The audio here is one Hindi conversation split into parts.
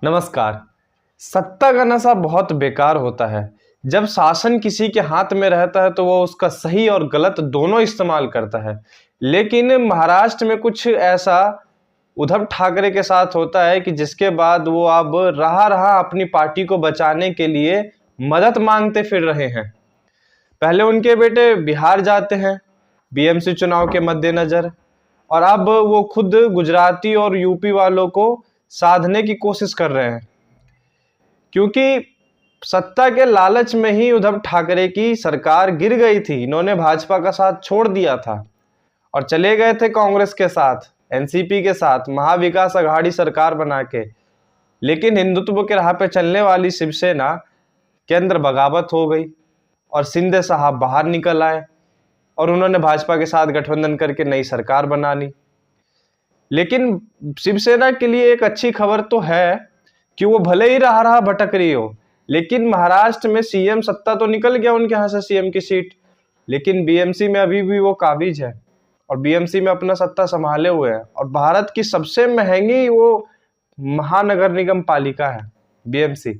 नमस्कार। सत्ता का नशा बहुत बेकार होता है। जब शासन किसी के हाथ में रहता है तो वो उसका सही और गलत दोनों इस्तेमाल करता है। लेकिन महाराष्ट्र में कुछ ऐसा उद्धव ठाकरे के साथ होता है कि जिसके बाद वो अब रहा अपनी पार्टी को बचाने के लिए मदद मांगते फिर रहे हैं। पहले उनके बेटे बिहार जाते हैं बीएमसी चुनाव के मद्देनजर, और अब वो खुद गुजराती और यूपी वालों को साधने की कोशिश कर रहे हैं, क्योंकि सत्ता के लालच में ही उद्धव ठाकरे की सरकार गिर गई थी। इन्होंने भाजपा का साथ छोड़ दिया था और चले गए थे कांग्रेस के साथ, एनसीपी के साथ महाविकास अघाड़ी सरकार बना के। लेकिन हिंदुत्व के राह पे चलने वाली शिवसेना के अंदर बगावत हो गई और शिंदे साहब बाहर निकल आए और उन्होंने भाजपा के साथ गठबंधन करके नई सरकार बना ली। लेकिन शिवसेना के लिए एक अच्छी खबर तो है कि वो भले ही रहा भटक रही हो, लेकिन महाराष्ट्र में सीएम सत्ता तो निकल गया उनके यहाँ से, सीएम की सीट, लेकिन बीएमसी में अभी भी वो काबिज है और बीएमसी में अपना सत्ता संभाले हुए हैं। और भारत की सबसे महंगी वो महानगर निगम पालिका है बीएमसी।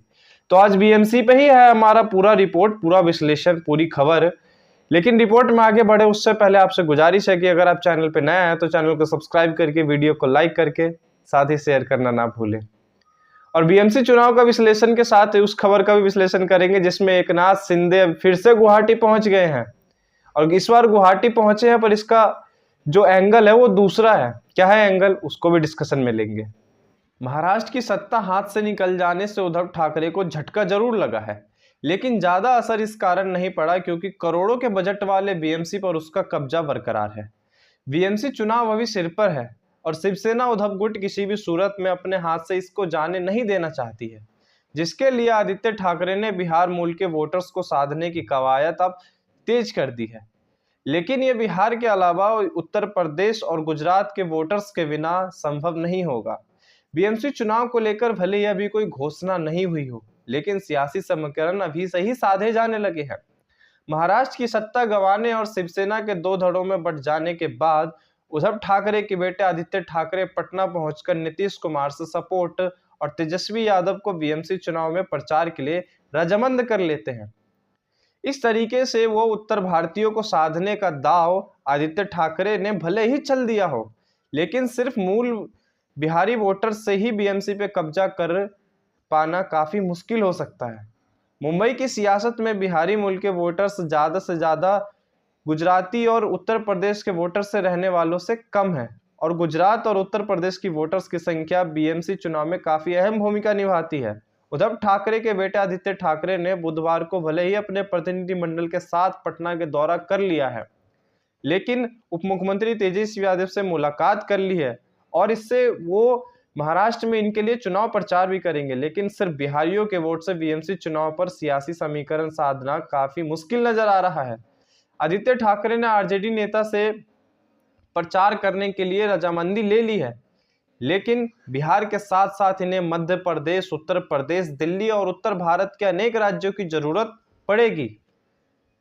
तो आज बीएमसी पे ही है हमारा पूरा रिपोर्ट, पूरा विश्लेषण, पूरी खबर। लेकिन रिपोर्ट में आगे बढ़े उससे पहले आपसे गुजारिश है कि अगर आप चैनल पे नए हैं तो चैनल को सब्सक्राइब करके वीडियो को लाइक करके साथ ही शेयर करना ना भूलें। और बीएमसी चुनाव का विश्लेषण के साथ उस खबर का भी विश्लेषण करेंगे जिसमें एकनाथ शिंदे फिर से गुवाहाटी पहुंच गए हैं, और इस बार गुवाहाटी पहुंचे हैं पर इसका जो एंगल है वो दूसरा है। क्या है एंगल, उसको भी डिस्कशन में लेंगे। महाराष्ट्र की सत्ता हाथ से निकल जाने से उद्धव ठाकरे को झटका जरूर लगा है, लेकिन ज्यादा असर इस कारण नहीं पड़ा क्योंकि करोड़ों के बजट वाले बीएमसी पर उसका कब्जा बरकरार है। बीएमसी चुनाव अभी सिर पर है और शिवसेना उद्धव गुट किसी भी सूरत में अपने हाथ से इसको जाने नहीं देना चाहती है, जिसके लिए आदित्य ठाकरे ने बिहार मूल के वोटर्स को साधने की कवायद अब तेज कर दी है। लेकिन ये बिहार के अलावा उत्तर प्रदेश और गुजरात के वोटर्स के बिना संभव नहीं होगा। बीएमसी चुनाव को लेकर भले ही अभी कोई घोषणा नहीं हुई हो, लेकिन सियासी समीकरण अभी से ही साधे जाने लगे हैं। महाराष्ट्र की सत्ता गंवाने और शिवसेना के दो धड़ों में बंट जाने के बाद उद्धव ठाकरे के बेटे आदित्य ठाकरे पटना पहुंचकर नीतीश कुमार से सपोर्ट और तेजस्वी यादव को बीएमसी चुनाव में प्रचार के लिए रजामंद कर लेते हैं। इस तरीके से वो उत्तर भारतीयों को साधने का दांव आदित्य ठाकरे ने भले ही चल दिया हो, लेकिन सिर्फ मूल बिहारी वोटर से ही बीएमसी पे कब्जा कर पाना काफी मुश्किल हो सकता है। मुंबई की सियासत में बिहारी मूल के वोटर्स ज्यादा से ज्यादा गुजराती और उत्तर प्रदेश के वोटर से रहने वालों से कम है, और गुजरात और उत्तर प्रदेश की वोटर्स की संख्या बीएमसी चुनाव में काफी अहम भूमिका निभाती है। उद्धव ठाकरे के बेटे आदित्य ठाकरे ने बुधवार को भले ही अपने प्रतिनिधिमंडल के साथ पटना के दौरा कर लिया है, लेकिन उप मुख्यमंत्री तेजस्वी यादव से मुलाकात कर ली है और इससे वो महाराष्ट्र में इनके लिए चुनाव प्रचार भी करेंगे। लेकिन सिर्फ बिहारियों के वोट से बीएमसी चुनाव पर सियासी समीकरण साधना काफी मुश्किल नजर आ रहा है। आदित्य ठाकरे ने आरजेडी नेता से प्रचार करने के लिए रजामंदी ले ली है, लेकिन बिहार के साथ साथ इन्हें मध्य प्रदेश, उत्तर प्रदेश, दिल्ली और उत्तर भारत के अनेक राज्यों की जरूरत पड़ेगी,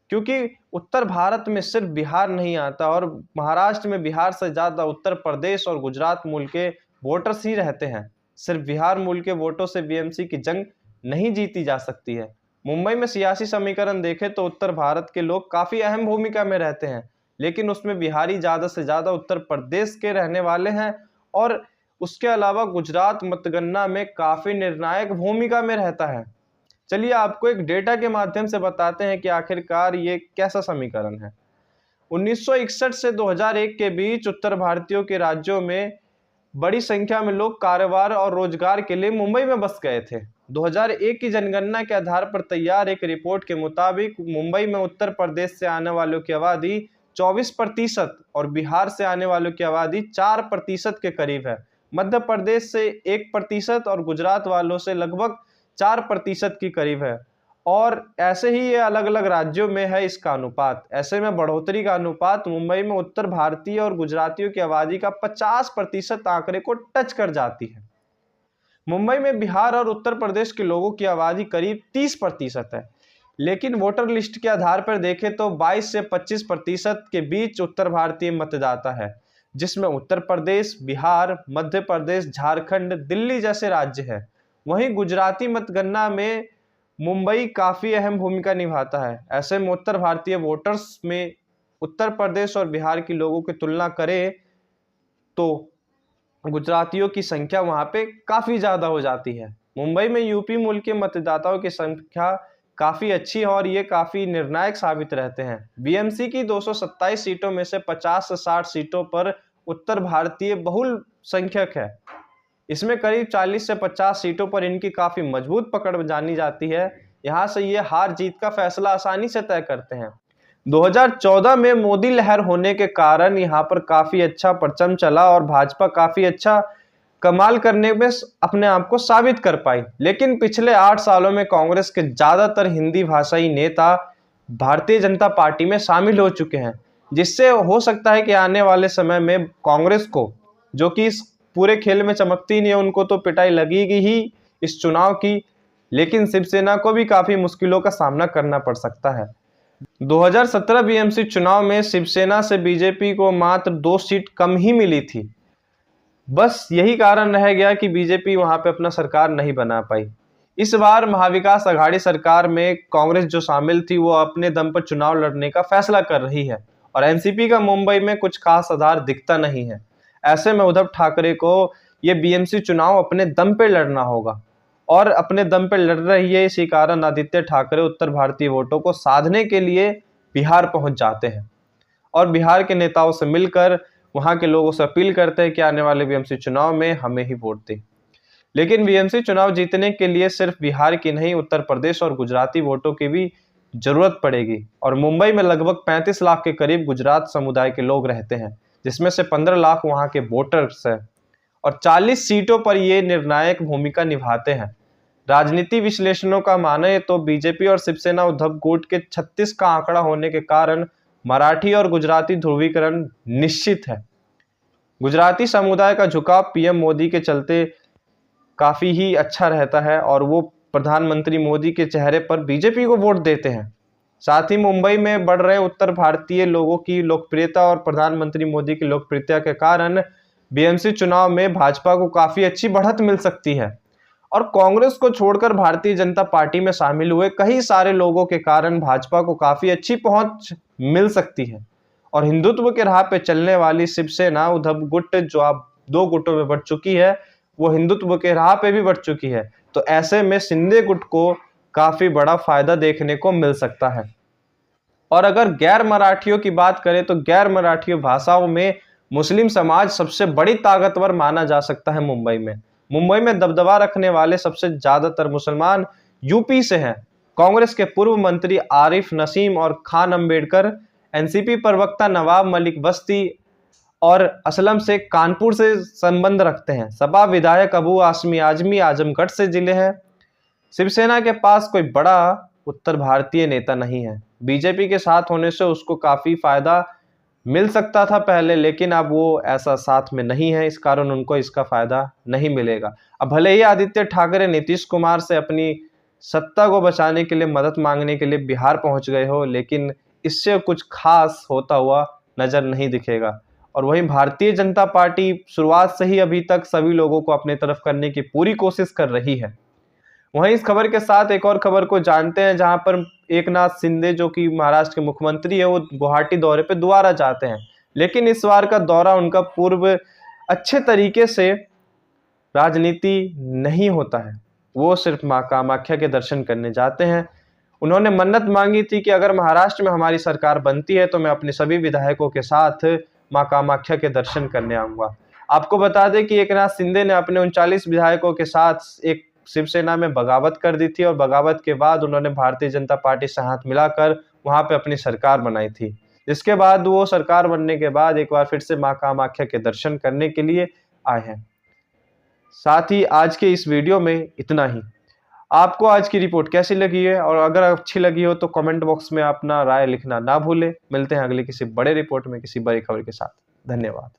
क्योंकि उत्तर भारत में सिर्फ बिहार नहीं आता और महाराष्ट्र में बिहार से ज्यादा उत्तर प्रदेश और गुजरात मूल के वोटर्स ही रहते हैं। सिर्फ बिहार मूल के वोटों से बीएमसी की जंग नहीं जीती जा सकती है। मुंबई में सियासी समीकरण देखें तो उत्तर भारत के लोग काफी अहम भूमिका में रहते हैं, लेकिन उसमें बिहारी ज्यादा से ज्यादा उत्तर प्रदेश के रहने वाले हैं और उसके अलावा गुजरात मतगणना में काफी निर्णायक भूमिका में रहता है। चलिए आपको एक डेटा के माध्यम से बताते हैं कि आखिरकार ये कैसा समीकरण है। 1961 से 2001 के बीच उत्तर भारतीयों के राज्यों में बड़ी संख्या में लोग कारोबार और रोजगार के लिए मुंबई में बस गए थे। 2001 की जनगणना के आधार पर तैयार एक रिपोर्ट के मुताबिक मुंबई में उत्तर प्रदेश से आने वालों की आबादी 24% और बिहार से आने वालों की आबादी 4% के करीब है। मध्य प्रदेश से 1% और गुजरात वालों से लगभग 4% के करीब है, और ऐसे ही ये अलग अलग राज्यों में है इसका अनुपात। ऐसे में बढ़ोतरी का अनुपात मुंबई में उत्तर भारतीय और गुजरातियों की आबादी का 50% आंकड़े को टच कर जाती है। मुंबई में बिहार और उत्तर प्रदेश के लोगों की आबादी करीब 30% है, लेकिन वोटर लिस्ट के आधार पर देखें तो 22 से 25% के बीच उत्तर भारतीय मतदाता है, जिसमें उत्तर प्रदेश, बिहार, मध्य प्रदेश, झारखंड, दिल्ली जैसे राज्य है। वहीं गुजराती मतगणना में मुंबई काफ़ी अहम भूमिका निभाता है। ऐसे में उत्तर भारतीय वोटर्स में उत्तर प्रदेश और बिहार के लोगों की तुलना करें तो गुजरातियों की संख्या वहां पे काफ़ी ज़्यादा हो जाती है। मुंबई में यूपी मूल के मतदाताओं की संख्या काफ़ी अच्छी है और ये काफ़ी निर्णायक साबित रहते हैं। बीएमसी की 227 सीटों में से 50 से 60 सीटों पर उत्तर भारतीय बहुल संख्यक है। इसमें करीब 40 से 50 सीटों पर इनकी काफ़ी मजबूत पकड़ जानी जाती है। यहाँ से ये हार जीत का फैसला आसानी से तय करते हैं। 2014 में मोदी लहर होने के कारण यहाँ पर काफ़ी अच्छा परचम चला और भाजपा काफ़ी अच्छा कमाल करने में अपने आप को साबित कर पाई। लेकिन पिछले 8 सालों में कांग्रेस के ज़्यादातर हिंदी भाषाई नेता भारतीय जनता पार्टी में शामिल हो चुके हैं, जिससे हो सकता है कि आने वाले समय में कांग्रेस को, जो कि इस पूरे खेल में चमकती नहीं है, उनको तो पिटाई लगेगी ही इस चुनाव की, लेकिन शिवसेना को भी काफ़ी मुश्किलों का सामना करना पड़ सकता है। 2017 बीएमसी चुनाव में शिवसेना से बीजेपी को मात्र 2 सीट कम ही मिली थी। बस यही कारण रह गया कि बीजेपी वहां पे अपना सरकार नहीं बना पाई। इस बार महाविकास अघाड़ी सरकार में कांग्रेस जो शामिल थी वो अपने दम पर चुनाव लड़ने का फैसला कर रही है और एनसीपी का मुंबई में कुछ खास आधार दिखता नहीं है। ऐसे में उद्धव ठाकरे को ये बीएमसी चुनाव अपने दम पे लड़ना होगा और अपने दम पे लड़ रही है। इसी कारण आदित्य ठाकरे उत्तर भारतीय वोटों को साधने के लिए बिहार पहुंच जाते हैं और बिहार के नेताओं से मिलकर वहां के लोगों से अपील करते हैं कि आने वाले बीएमसी चुनाव में हमें ही वोट दें। लेकिन बीएमसी चुनाव जीतने के लिए सिर्फ बिहार की नहीं, उत्तर प्रदेश और गुजराती वोटों की भी जरूरत पड़ेगी और मुंबई में लगभग 35 लाख के करीब गुजरात समुदाय के लोग रहते हैं, जिसमें से 15 लाख वहां के वोटर्स हैं और 40 सीटों पर ये निर्णायक भूमिका निभाते हैं। राजनीति विश्लेषणों का माने तो बीजेपी और शिवसेना उद्धव गुट के 36 का आंकड़ा होने के कारण मराठी और गुजराती ध्रुवीकरण निश्चित है। गुजराती समुदाय का झुकाव पीएम मोदी के चलते काफी ही अच्छा रहता है और वो प्रधानमंत्री मोदी के चेहरे पर बीजेपी को वोट देते हैं। साथ ही मुंबई में बढ़ रहे उत्तर भारतीय लोगों की लोकप्रियता और प्रधानमंत्री मोदी की लोकप्रियता के कारण बीएमसी चुनाव में भाजपा को काफी अच्छी बढ़त मिल सकती है और कांग्रेस को छोड़कर भारतीय जनता पार्टी में शामिल हुए कई सारे लोगों के कारण भाजपा को काफी अच्छी पहुंच मिल सकती है और हिंदुत्व के राह पे चलने वाली शिवसेना उद्धव गुट जो अब 2 गुटों में बढ़ चुकी है, वो हिंदुत्व के राह पे भी बढ़ चुकी है। तो ऐसे में शिंदे गुट को काफी बड़ा फायदा देखने को मिल सकता है। और अगर गैर मराठियों की बात करें तो गैर मराठी भाषाओं में मुस्लिम समाज सबसे बड़ी ताकतवर माना जा सकता है। मुंबई में दबदबा रखने वाले सबसे ज्यादातर मुसलमान यूपी से हैं। कांग्रेस के पूर्व मंत्री आरिफ नसीम और खान अंबेडकर, एनसीपी प्रवक्ता नवाब मलिक बस्ती और असलम से कानपुर से संबंध रखते हैं। सपा विधायक अबू आसमी आजमी आजमगढ़ से जिले हैं। शिवसेना के पास कोई बड़ा उत्तर भारतीय नेता नहीं है। बीजेपी के साथ होने से उसको काफी फायदा मिल सकता था पहले, लेकिन अब वो ऐसा साथ में नहीं है, इस कारण उनको इसका फायदा नहीं मिलेगा। अब भले ही आदित्य ठाकरे नीतीश कुमार से अपनी सत्ता को बचाने के लिए मदद मांगने के लिए बिहार पहुंच गए हो, लेकिन इससे कुछ खास होता हुआ नजर नहीं दिखेगा। और वहीं भारतीय जनता पार्टी शुरुआत से ही अभी तक सभी लोगों को अपनी तरफ करने की पूरी कोशिश कर रही है। वहीं इस खबर के साथ एक और खबर को जानते हैं, जहां पर एकनाथ शिंदे जो कि महाराष्ट्र के मुख्यमंत्री है, वो गुवाहाटी दौरे पे दोबारा जाते हैं, लेकिन इस बार का दौरा उनका पूर्व अच्छे तरीके से राजनीति नहीं होता है। वो सिर्फ मां कामाख्या के दर्शन करने जाते हैं। उन्होंने मन्नत मांगी थी कि अगर महाराष्ट्र में हमारी सरकार बनती है तो मैं अपने सभी विधायकों के साथ मां कामाख्या के दर्शन करने आऊंगा। आपको बता दें कि एकनाथ शिंदे ने अपने 39 विधायकों के साथ एक शिवसेना में बगावत कर दी थी और बगावत के बाद उन्होंने भारतीय जनता पार्टी से हाथ मिलाकर वहां पे अपनी सरकार बनाई थी। इसके बाद वो सरकार बनने के बाद एक बार फिर से मां कामाख्या के दर्शन करने के लिए आए हैं। साथ ही आज के इस वीडियो में इतना ही। आपको आज की रिपोर्ट कैसी लगी है और अगर अच्छी लगी हो तो कमेंट बॉक्स में अपना राय लिखना ना भूलें। मिलते हैं अगले किसी बड़े रिपोर्ट में किसी बड़ी खबर के साथ। धन्यवाद।